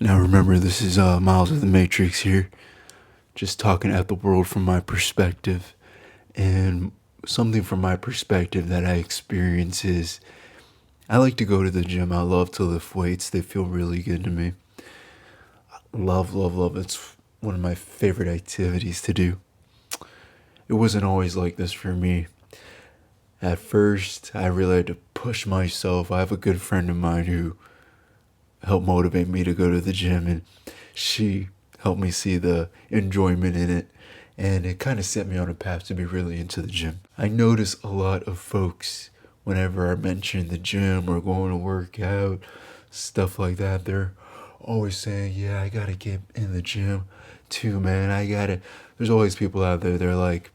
Now remember, this is Miles of the Matrix here, just talking at the world from my perspective. And something from my perspective that I experience is I like to go to the gym. I love to lift weights. They feel really good to me. Love, love, love. It's one of my favorite activities to do. It wasn't always like this for me. At first, I really had to push myself. I have a good friend of mine who helped motivate me to go to the gym, and she helped me see the enjoyment in it. And it kind of set me on a path to be really into the gym. I notice a lot of folks, whenever I mention the gym or going to work out, stuff like that, they're always saying, yeah, I gotta get in the gym too, man. I gotta. There's always people out there, they're like,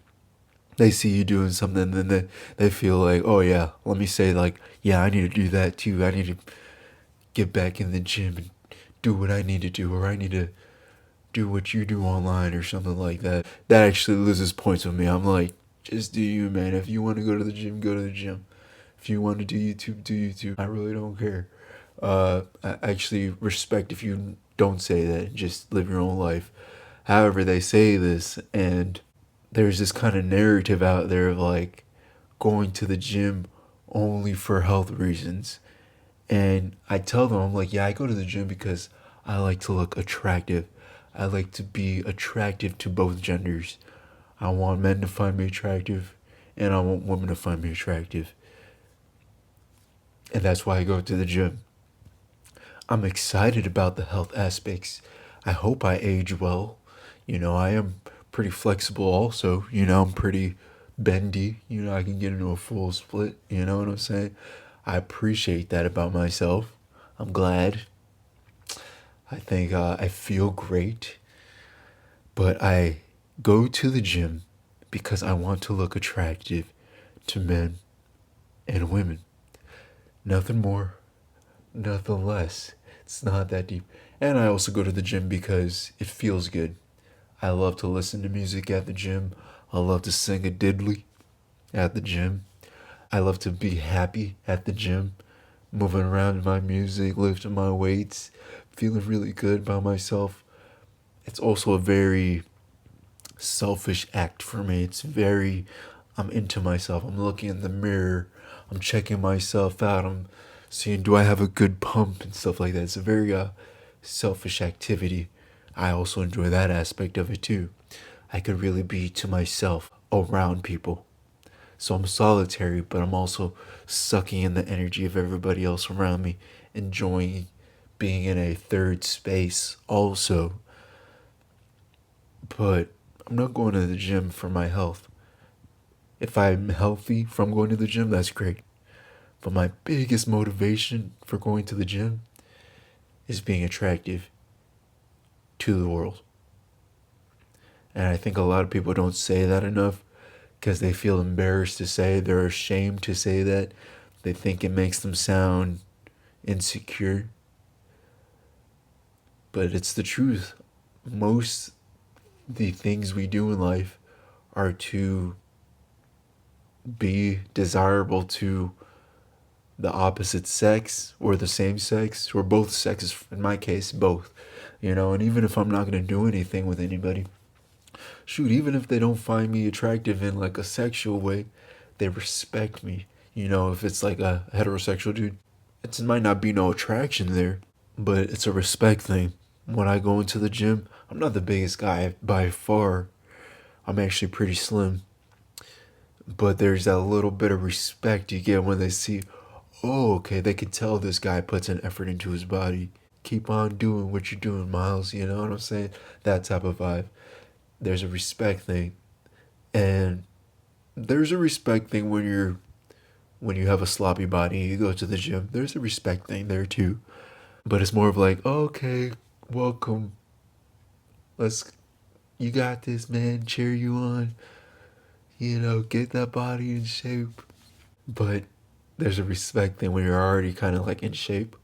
they see you doing something, then they feel like, oh yeah, let me say, like, yeah, I need to do that too. I need to get back in the gym and do what I need to do, or I need to do what you do online or something like that. That actually loses points with me. I'm like, just do you, man. If you want to go to the gym, go to the gym. If you want to do YouTube, do YouTube. I really don't care. I actually respect if you don't say that. Just live your own life. However, they say this, and there's this kind of narrative out there of like going to the gym only for health reasons. And I tell them, I'm like, yeah, I go to the gym because I like to look attractive. I like to be attractive to both genders. I want men to find me attractive, and I want women to find me attractive. And that's why I go to the gym. I'm excited about the health aspects. I hope I age well. I am pretty flexible also. I'm pretty bendy. I can get into a full split. You know what I'm saying? I appreciate that about myself. I'm glad. I think I feel great. But I go to the gym because I want to look attractive to men and women. Nothing more, nothing less. It's not that deep. And I also go to the gym because it feels good. I love to listen to music at the gym. I love to sing a diddly at the gym. I love to be happy at the gym, moving around in my music, lifting my weights, feeling really good by myself. It's also a very selfish act for me. I'm into myself. I'm looking in the mirror. I'm checking myself out. I'm seeing, do I have a good pump and stuff like that. It's a very selfish activity. I also enjoy that aspect of it too. I could really be to myself around people. So I'm solitary, but I'm also sucking in the energy of everybody else around me, enjoying being in a third space also. But I'm not going to the gym for my health. If I'm healthy from going to the gym, that's great. But my biggest motivation for going to the gym is being attractive to the world. And I think a lot of people don't say that enough because they feel embarrassed to say, they're ashamed to say that. They think it makes them sound insecure. But it's the truth. Most the things we do in life are to be desirable to the opposite sex or the same sex or both sexes, in my case both. And even if I'm not going to do anything with anybody, shoot, even if they don't find me attractive in like a sexual way, they respect me. If it's like a heterosexual dude, it might not be no attraction there, but it's a respect thing. When I go into the gym, I'm not the biggest guy by far. I'm actually pretty slim, but there's that little bit of respect you get when they see, oh, okay, they can tell this guy puts an effort into his body. Keep on doing what you're doing, Miles. You know what I'm saying? That type of vibe. There's a respect thing. And there's a respect thing when you have a sloppy body and you go to the gym. There's a respect thing there too. But it's more of like, okay, welcome. Let's you got this, man. Cheer you on. Get that body in shape. But there's a respect thing when you're already kind of like in shape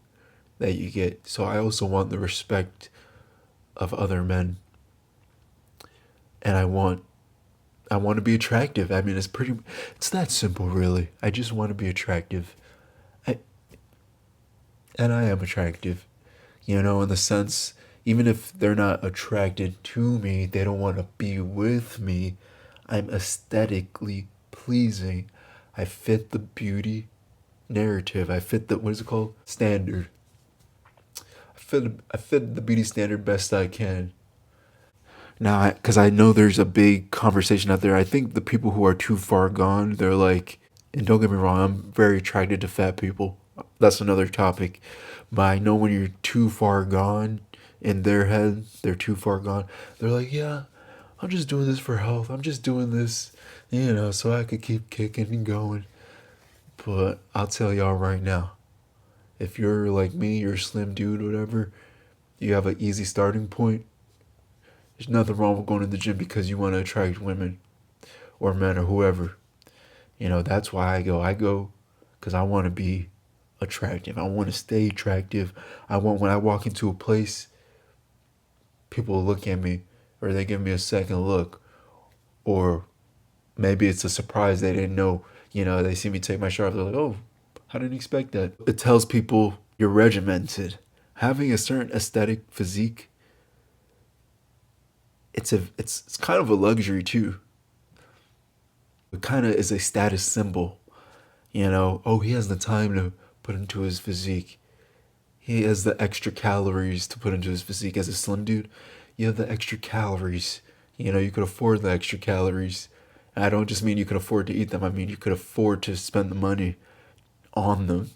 that you get. So I also want the respect of other men. And I want to be attractive. I mean, it's that simple really. I just want to be attractive. I, and I am attractive. in the sense, even if they're not attracted to me, they don't want to be with me. I'm aesthetically pleasing. I fit the beauty narrative. I fit the, what is it called? Standard. I fit the beauty standard best I can. Now, because I know there's a big conversation out there. I think the people who are too far gone, they're like, and don't get me wrong, I'm very attracted to fat people. That's another topic. But I know when you're too far gone in their head, they're too far gone. They're like, yeah, I'm just doing this for health. I'm just doing this, so I could keep kicking and going. But I'll tell y'all right now, if you're like me, you're a slim dude, whatever, you have an easy starting point. There's nothing wrong with going to the gym because you want to attract women or men or whoever. That's why I go. I go because I want to be attractive. I want to stay attractive. I want, when I walk into a place, people look at me or they give me a second look, or maybe it's a surprise they didn't know. They see me take my shirt off. They're like, oh, I didn't expect that. It tells people you're regimented. Having a certain aesthetic physique, it's kind of a luxury too. It kind of is a status symbol. Oh, he has the time to put into his physique. He has the extra calories to put into his physique. As a slim dude, you have the extra calories. You could afford the extra calories. And I don't just mean you could afford to eat them. I mean you could afford to spend the money on them.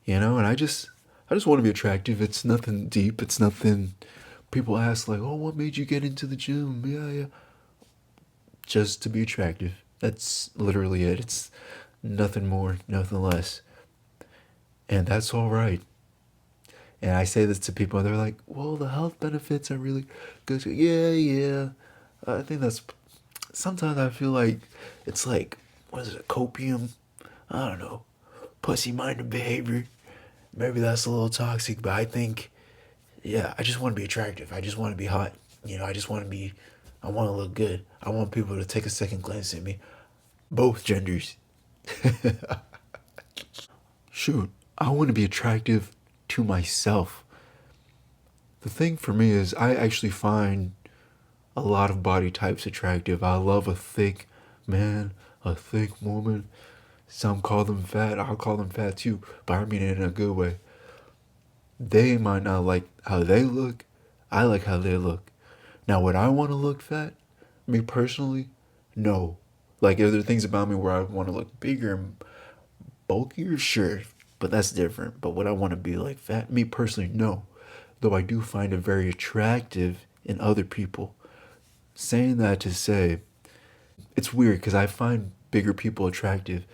And I just want to be attractive. It's nothing deep. It's nothing. People ask like, "Oh, what made you get into the gym?" Yeah, yeah. Just to be attractive. That's literally it. It's nothing more, nothing less. And that's all right. And I say this to people, and they're like, well, the health benefits are really good. Yeah, yeah. I think that's. Sometimes I feel like it's like, what is it, copium? I don't know. Pussy minded behavior. Maybe that's a little toxic, but I think, yeah, I just want to be attractive. I just want to be hot. I just want to be, I want to look good. I want people to take a second glance at me. Both genders. Shoot, I want to be attractive to myself. The thing for me is, I actually find a lot of body types attractive. I love a thick man, a thick woman. Some call them fat, I'll call them fat too, but I mean it in a good way. They might not like how they look, I like how they look. Now, would I want to look fat? Me personally? No. Like, are there things about me where I want to look bigger and bulkier? Sure, but that's different. But would I want to be like fat? Me personally, no. Though I do find it very attractive in other people. Saying that to say, it's weird because I find bigger people attractive,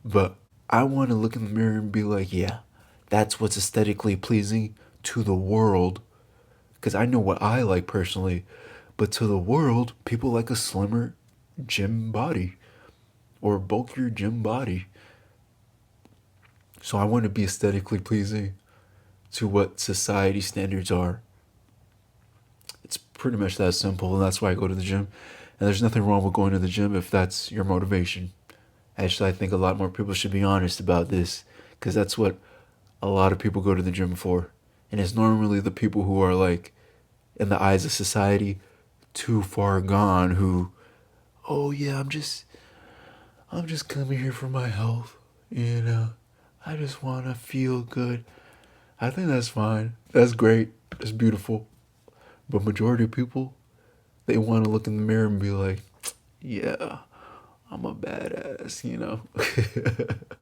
but I want to look in the mirror and be like, yeah, that's what's aesthetically pleasing to the world. Because I know what I like personally, but to the world, people like a slimmer gym body or a bulkier gym body. So I want to be aesthetically pleasing to what society standards are. It's pretty much that simple, and that's why I go to the gym. And there's nothing wrong with going to the gym if that's your motivation. Actually, I think a lot more people should be honest about this, because that's what a lot of people go to the gym for. And it's normally the people who are like, in the eyes of society, too far gone, who, oh yeah, I'm just coming here for my health, I just want to feel good. I think that's fine. That's great. That's beautiful. But majority of people, they want to look in the mirror and be like, yeah, I'm a badass.